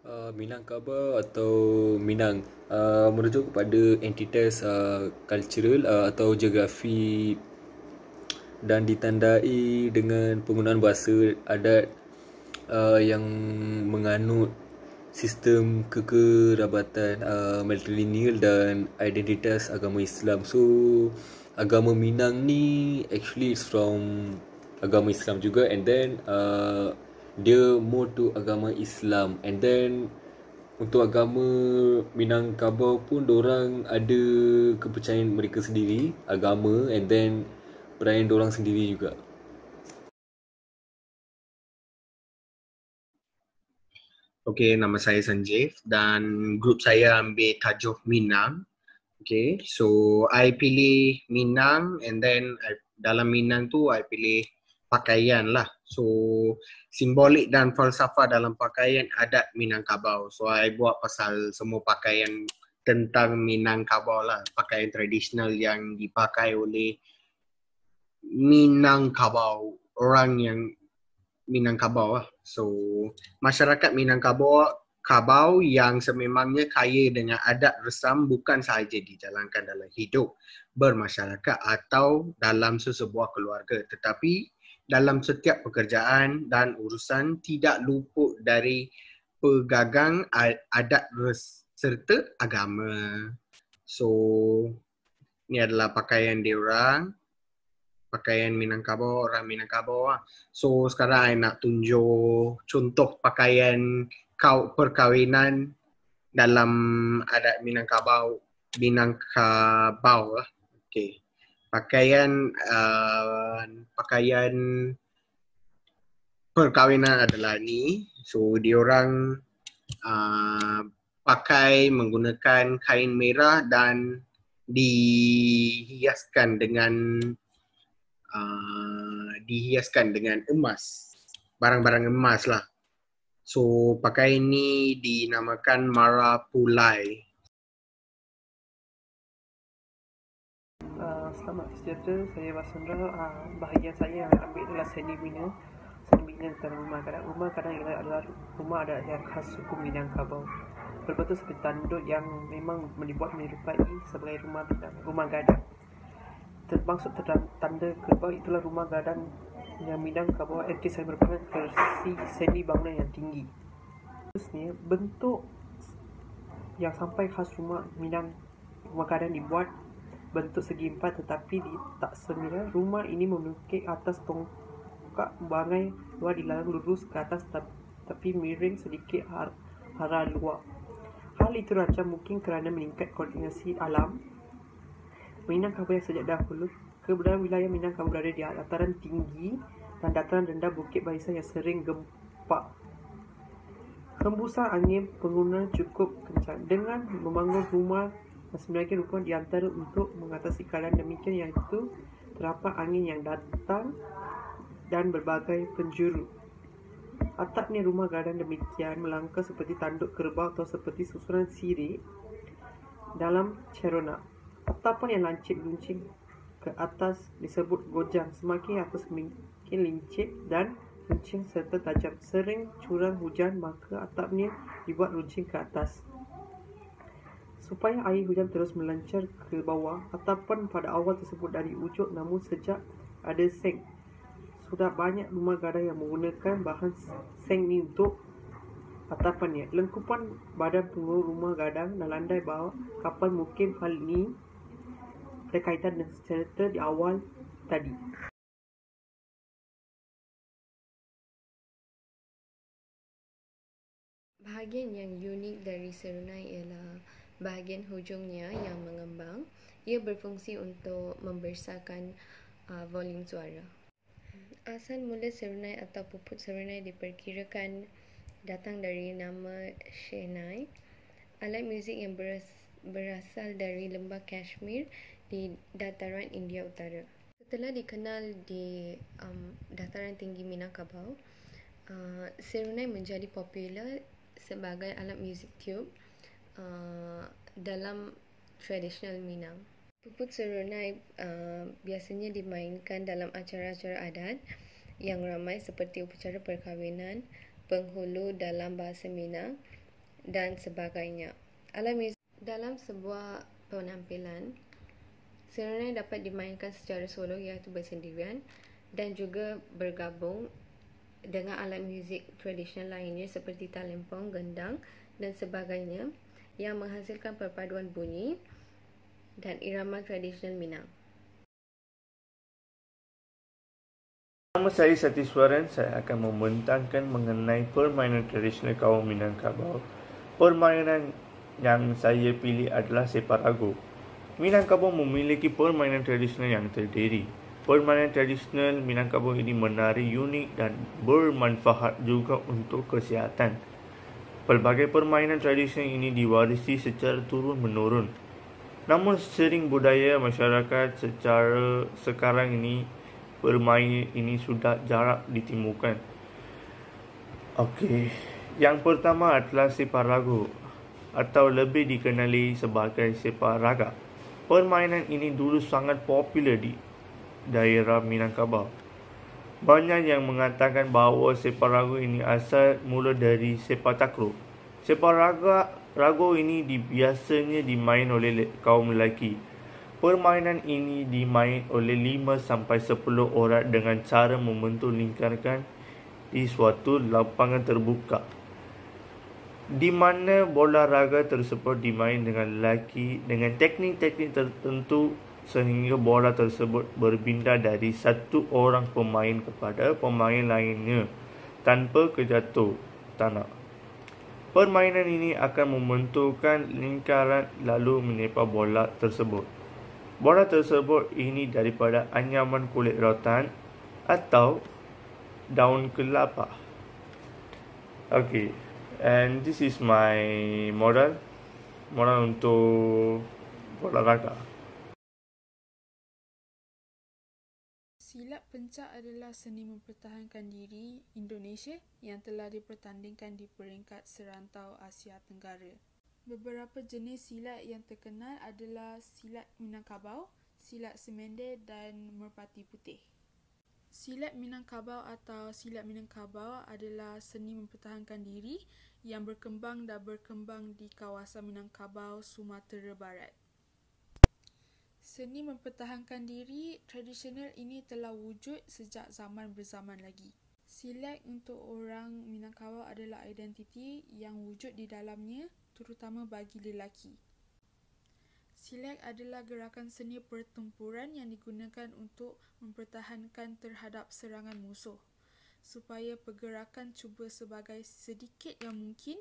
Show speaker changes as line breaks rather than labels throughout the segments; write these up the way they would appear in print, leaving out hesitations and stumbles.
Minangkabau atau Minang merujuk kepada entitas cultural atau geografi dan ditandai dengan penggunaan bahasa adat yang menganut sistem kekerabatan matrilineal dan identitas agama Islam. So agama Minang ni actually is from agama Islam juga, and then dia more to agama Islam, and then untuk agama Minangkabau pun dorang ada kepercayaan mereka sendiri, agama, and then perayaan dorang sendiri juga.
Okay, nama saya Sanjeev dan grup saya ambil tajuk Minang. Okay, so I pilih Minang and then dalam Minang tu I pilih pakaian lah. So simbolik dan falsafah dalam pakaian adat Minangkabau. So I buat pasal semua pakaian tentang Minangkabau lah. Pakaian tradisional yang dipakai oleh Minangkabau, orang yang Minangkabau lah. So masyarakat Minangkabau yang sememangnya kaya dengan adat resam bukan sahaja dijalankan dalam hidup bermasyarakat atau dalam sesebuah keluarga, tetapi dalam setiap pekerjaan dan urusan tidak luput dari pegagang adat serta agama. So ni adalah pakaian diorang, pakaian Minangkabau, orang Minangkabau lah. So sekarang I nak tunjuk contoh pakaian perkahwinan dalam adat Minangkabau lah. Okay. Pakaian perkahwinan adalah ni. So diorang pakai menggunakan kain merah dan dihiaskan dengan emas, barang-barang emas lah. So pakaian ni dinamakan Mara Pulai.
Selamat sejahtera, saya Basundra. Bahagian saya yang ambil adalah seni Minang. Seni Minang tentang rumah gadang. Rumah gadang adalah rumah adat yang khas suku Minangkabau. Berbentuk seperti tanduk yang memang dibuat menyerupai sebagai rumah gadang. Termasuk tanda kerbau itulah rumah gadang yang Minangkabau saya merupakan versi seni bangunan yang tinggi. Terusnya, bentuk yang sampai khas rumah Minang, rumah gadang dibuat bentuk segi empat tetapi tak semula. Rumah ini memiliki atas tongkak bangai luar dilarang lurus ke atas tapi miring sedikit arah luar. Hal itu rancang mungkin kerana meningkat koordinasi alam. Minangkabau yang sejak dahulu, keberadaan wilayah Minangkabau berada di dataran tinggi dan dataran rendah Bukit Barisan yang sering gempa. Hembusan angin penggunaan cukup kencang dengan membangun rumah dan sebenarnya rupa di antara untuk mengatasi keadaan demikian, iaitu terdapat angin yang datang dan berbagai penjuru. Atapnya rumah gadang demikian melangkah seperti tanduk kerbau atau seperti susunan sirih dalam cerona. Atapan yang lancip luncing ke atas disebut gojang. Semakin atas semakin lincip dan runcing serta tajam. Sering curang hujan maka atapnya dibuat runcing ke atas supaya air hujan terus melancar ke bawah. Atapan pada awal tersebut dari ujuk, namun sejak ada seng, sudah banyak rumah gadang yang menggunakan bahan seng ni untuk atapannya. Lengkupan badan penghulu rumah gadang dan landai bawah kapal mungkin hal ini berkaitan dengan cerita di awal tadi.
Bahagian yang unik dari serunai ialah bahagian hujungnya yang mengembang. Ia berfungsi untuk membesarkan volume suara. Asal mula serunai atau puput serunai diperkirakan datang dari nama Shehnai, alat muzik yang berasal dari lembah Kashmir di dataran India Utara. Setelah dikenal di dataran tinggi Minangkabau, serunai menjadi popular sebagai alat muzik tube dalam tradisional Minang. Puput serunai biasanya dimainkan dalam acara-acara adat yang ramai seperti upacara perkahwinan, penghulu dalam bahasa Minang, dan sebagainya. Alat muzik dalam sebuah penampilan, serenai dapat dimainkan secara solo iaitu bersendirian dan juga bergabung dengan alat muzik tradisional lainnya seperti talempong, gendang dan sebagainya yang menghasilkan perpaduan bunyi dan irama tradisional Minang.
Nama saya Satiswaran. Saya akan membentangkan mengenai permainan tradisional kaum Minangkabau. Permainan yang saya pilih adalah Separago. Minangkabau memiliki permainan tradisional yang terdiri. Permainan tradisional Minangkabau ini menari, unik dan bermanfaat juga untuk kesihatan. Pelbagai permainan tradisional ini diwarisi secara turun-menurun. Namun sering budaya masyarakat secara sekarang ini permainan ini sudah jarang ditemukan. Okey, yang pertama adalah Separago atau lebih dikenali sebagai Separaga. Permainan ini dulu sangat popular di daerah Minangkabau. Banyak yang mengatakan bahawa Separago ini asal mula dari sepak takraw. Separago ini biasanya dimain oleh kaum lelaki. Permainan ini dimain oleh 5 sampai 10 orang dengan cara membentuk lingkaran di suatu lapangan terbuka, di mana bola raga tersebut dimain dengan lelaki dengan teknik-teknik tertentu sehingga bola tersebut berpindah dari satu orang pemain kepada pemain lainnya tanpa kejatuh tanah. Permainan ini akan membentukkan lingkaran lalu menepah bola tersebut. Bola tersebut ini daripada anyaman kulit rotan atau daun kelapa. Okay, and this is my modal untuk bola raga.
Silat pencak adalah seni mempertahankan diri Indonesia yang telah dipertandingkan di peringkat serantau Asia Tenggara. Beberapa jenis silat yang terkenal adalah silat Minangkabau, silat Semendeh dan merpati putih. Silat Minangkabau atau silat Minangkabau adalah seni mempertahankan diri yang berkembang di kawasan Minangkabau, Sumatera Barat. Seni mempertahankan diri tradisional ini telah wujud sejak zaman berzaman lagi. Silat untuk orang Minangkabau adalah identiti yang wujud di dalamnya, terutama bagi lelaki. Silat adalah gerakan seni pertempuran yang digunakan untuk mempertahankan terhadap serangan musuh, supaya pergerakan cuba sebagai sedikit yang mungkin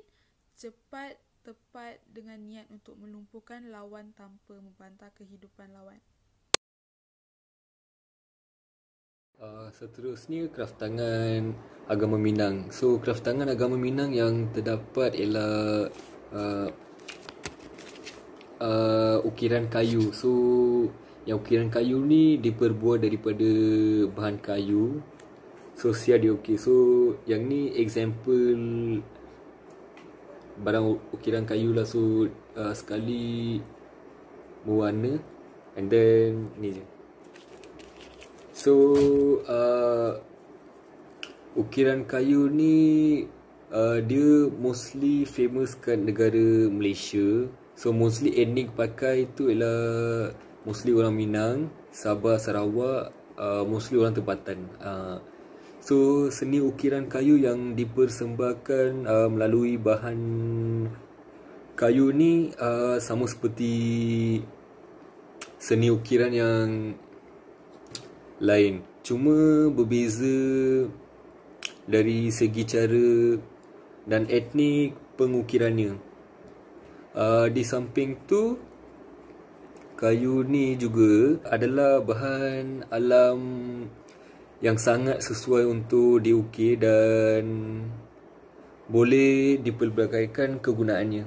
cepat, tepat dengan niat untuk melumpuhkan lawan tanpa membantah kehidupan lawan.
Seterusnya, kraftangan agama Minang. So, kraftangan agama Minang yang terdapat ialah ukiran kayu. So, yang ukiran kayu ni diperbuat daripada bahan kayu. So, siap diukir. So, yang ni example barang ukiran kayu lah. So, sekali berwarna and then ni je. So, ukiran kayu ni dia mostly famous kat negara Malaysia. So, mostly etnik pakai tu ialah mostly orang Minang, Sabah, Sarawak, mostly orang tempatan. So, seni ukiran kayu yang dipersembahkan melalui bahan kayu ni sama seperti seni ukiran yang lain. Cuma berbeza dari segi cara dan etnik pengukirannya. Di samping tu, kayu ni juga adalah bahan alam yang sangat sesuai untuk diukir dan boleh dipelbagaikan kegunaannya.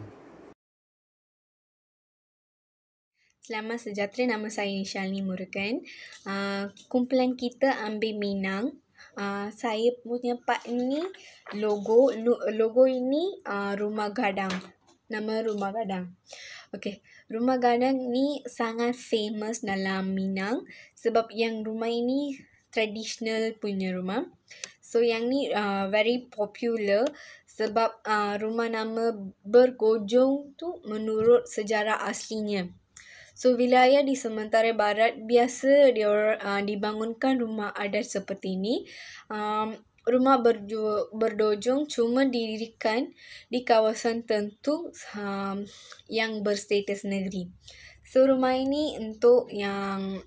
Selamat sejahtera, nama saya Nishalini Murugan. Kumpulan kita ambil Minang. Saya punya part ni logo ini Rumah Gadang. Nama Rumah Gadang. Okey, Rumah Gadang ni sangat famous dalam Minang sebab yang rumah ini traditional punya rumah. So yang ni very popular sebab rumah nama Bergojong tu menurut sejarah aslinya. So wilayah di sementara barat biasa dibangunkan rumah adat seperti ini. Rumah berdojong cuma didirikan di kawasan tertentu yang berstatus negeri. So rumah ini untuk yang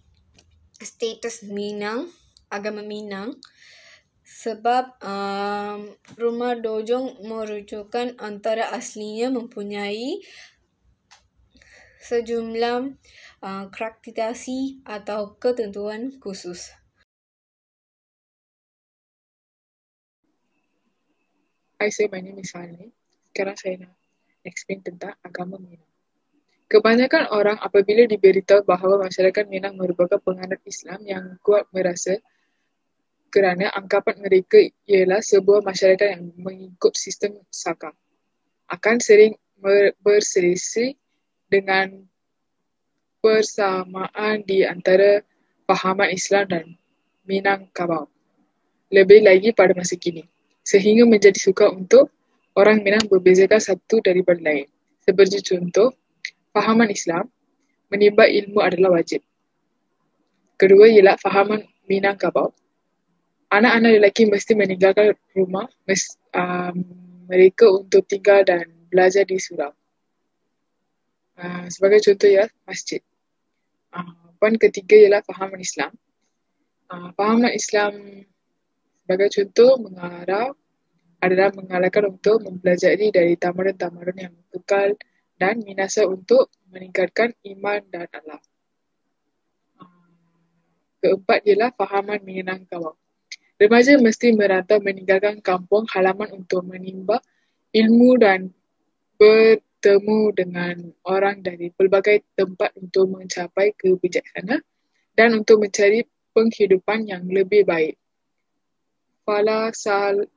status Minang, agama Minang. Sebab rumah dojong merujukkan antara aslinya mempunyai sejumlah karakteristik atau ketentuan khusus.
Hi, my name is Hani. Sekarang saya nak explain tentang agama Minang. Kebanyakan orang apabila diberitahu bahawa masyarakat Minang merupakan penganut Islam yang kuat merasa kerana anggapan mereka ialah sebuah masyarakat yang mengikut sistem Saka, akan sering berselisih dengan persamaan di antara fahaman Islam dan Minangkabau, lebih lagi pada masa kini, sehingga menjadi sukar untuk orang Minang membezakan satu daripada lain. Seperti contoh, fahaman Islam, menimba ilmu adalah wajib. Kedua ialah fahaman Minangkabau, anak-anak lelaki mesti meninggalkan rumah mereka untuk tinggal dan belajar di surau. Sebagai contoh ya, masjid. Poin ketiga ialah fahaman Islam. Fahaman Islam sebagai contoh mengarah adalah mengalahkan untuk mempelajari dari tamadun-tamadun yang kekal dan minasa untuk meningkatkan iman dan Allah. Keempat ialah fahaman Minangkabau. Remaja mesti merantau meninggalkan kampung halaman untuk menimba ilmu dan bertemu dengan orang dari pelbagai tempat untuk mencapai kebijaksanaan dan untuk mencari penghidupan yang lebih baik. Falasal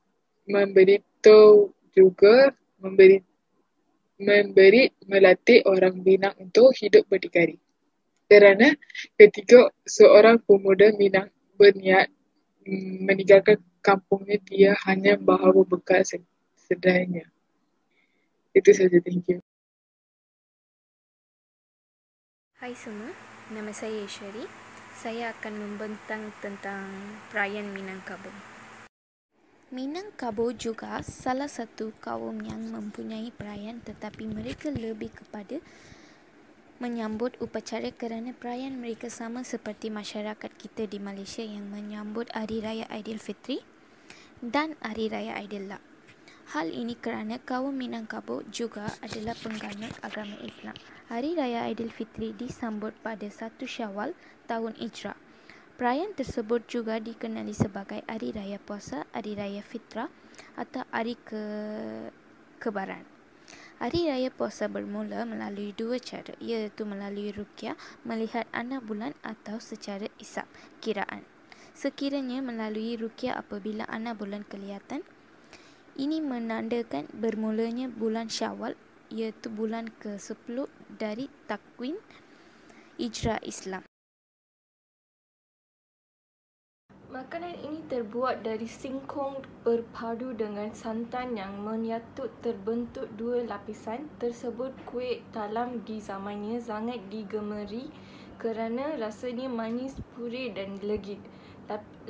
memberitahu juga melatih orang Minang untuk hidup berdikari. Kerana ketika seorang pemuda Minang berniat meninggalkan kampungnya, dia hanya bawa bekal seadanya. Itu saja, thank you.
Hai semua, nama saya Ishari. Saya akan membentang tentang perayaan Minangkabau. Minangkabau juga salah satu kaum yang mempunyai perayaan, tetapi mereka lebih kepada menyambut upacara kerana perayaan mereka sama seperti masyarakat kita di Malaysia yang menyambut Hari Raya Aidilfitri dan Hari Raya Aidillah. Hal ini kerana kaum Minangkabau juga adalah pengganut agama Islam. Hari Raya Aidilfitri disambut pada 1 Syawal tahun Hijrah. Perayaan tersebut juga dikenali sebagai Hari Raya Puasa, Hari Raya Fitrah atau Hari Kebaran. Hari Raya Puasa bermula melalui 2 cara, iaitu melalui ruqyah, melihat anak bulan atau secara isap, kiraan. Sekiranya melalui ruqyah apabila anak bulan kelihatan, ini menandakan bermulanya bulan Syawal, iaitu bulan ke-10 dari takwin Hijrah Islam. Makanan ini terbuat dari singkong berpadu dengan santan yang menyatu terbentuk 2 lapisan. Tersebut kuih talam di zamannya sangat digemari kerana rasanya manis, purih dan legit.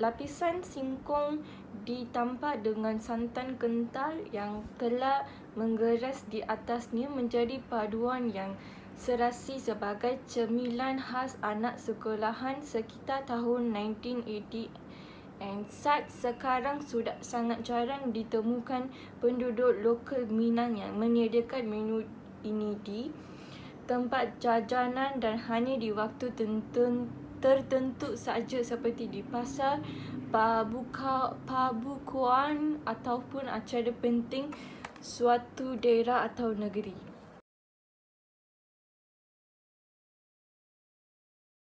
Lapisan singkong ditampak dengan santan kental yang telah menggeras di atasnya menjadi paduan yang serasi sebagai cemilan khas anak sekolahan sekitar tahun 1980. Sekarang sudah sangat jarang ditemukan penduduk lokal Minang yang menyediakan menu ini di tempat jajanan dan hanya di waktu tertentu saja seperti di pasar, pabukuan ataupun acara penting suatu daerah atau negeri.